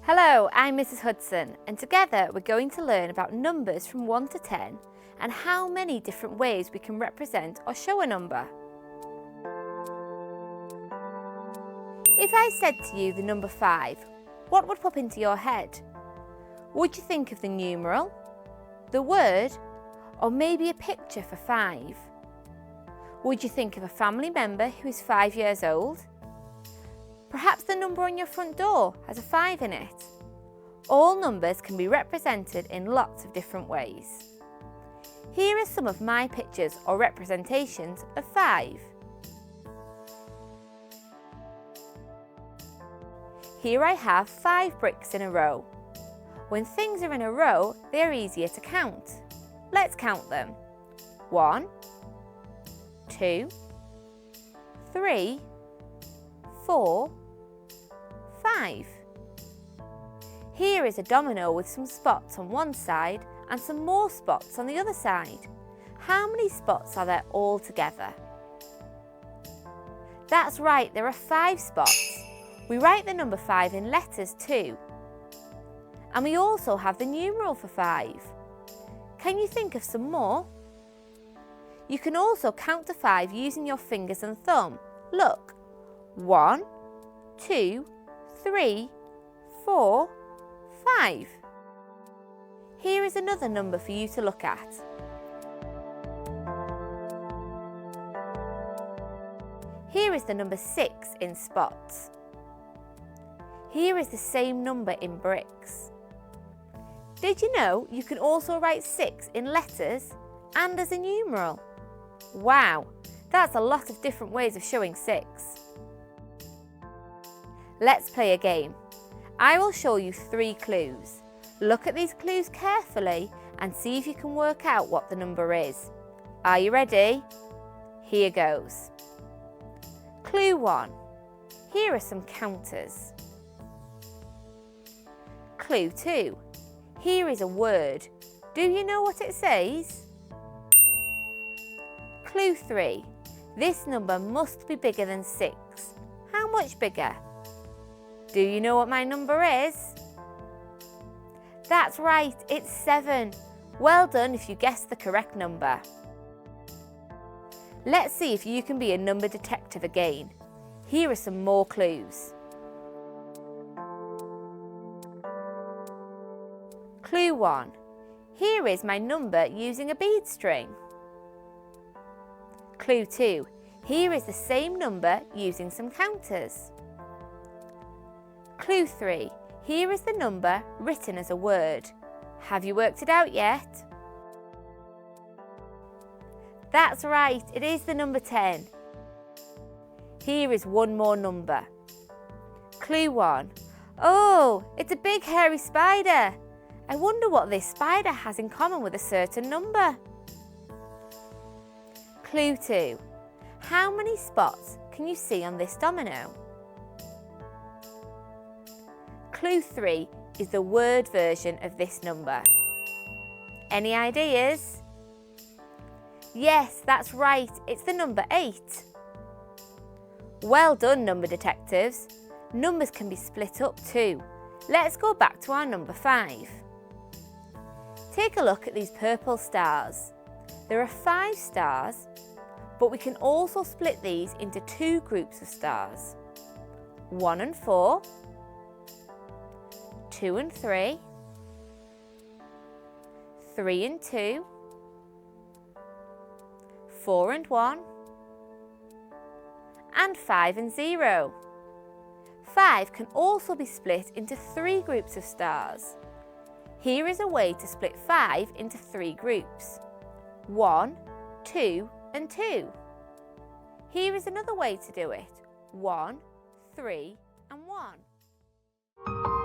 Hello, I'm Mrs. Hudson, and together we're going to learn about numbers from 1 to 10 and how many different ways we can represent or show a number. If I said to you the number 5, what would pop into your head? Would you think of the numeral, the word, or maybe a picture for 5? Would you think of a family member who is 5 years old? Perhaps the number on your front door has a 5 in it. All numbers can be represented in lots of different ways. Here are some of my pictures or representations of 5. Here I have 5 bricks in a row. When things are in a row, they are easier to count. Let's count them. 1, 2, 3, 4, 5. Here is a domino with some spots on one side and some more spots on the other side. How many spots are there all together? That's right, there are 5 spots. We write the number 5 in letters too. And we also have the numeral for 5. Can you think of some more? You can also count to 5 using your fingers and thumb. Look, 1, 2, 3, 4, 5. Here is another number for you to look at. Here is the number 6 in spots. Here is the same number in bricks. Did you know you can also write 6 in letters and as a numeral? Wow, that's a lot of different ways of showing 6. Let's play a game. I will show you 3 clues. Look at these clues carefully and see if you can work out what the number is. Are you ready? Here goes. Clue 1. Here are some counters. Clue 2. Here is a word. Do you know what it says? Clue 3. This number must be bigger than 6. How much bigger? Do you know what my number is? That's right, it's 7. Well done if you guessed the correct number. Let's see if you can be a number detective again. Here are some more clues. Clue 1. Here is my number using a bead string. Clue 2. Here is the same number using some counters. Clue 3. Here is the number written as a word. Have you worked it out yet? That's right, it is the number 10. Here is one more number. Clue 1. Oh, it's a big hairy spider. I wonder what this spider has in common with a certain number. Clue 2. How many spots can you see on this domino? Clue 3 is the word version of this number. Any ideas? Yes, that's right, it's the number 8. Well done, number detectives. Numbers can be split up too. Let's go back to our number 5. Take a look at these purple stars. There are 5 stars, but we can also split these into 2 groups of stars. 1 and 4, 2 and 3, 3 and 2, 4 and 1, and 5 and 0. 5 can also be split into 3 groups of stars. Here is a way to split 5 into 3 groups. 1, 2, and 2. Here is another way to do it. 1, 3, and 1.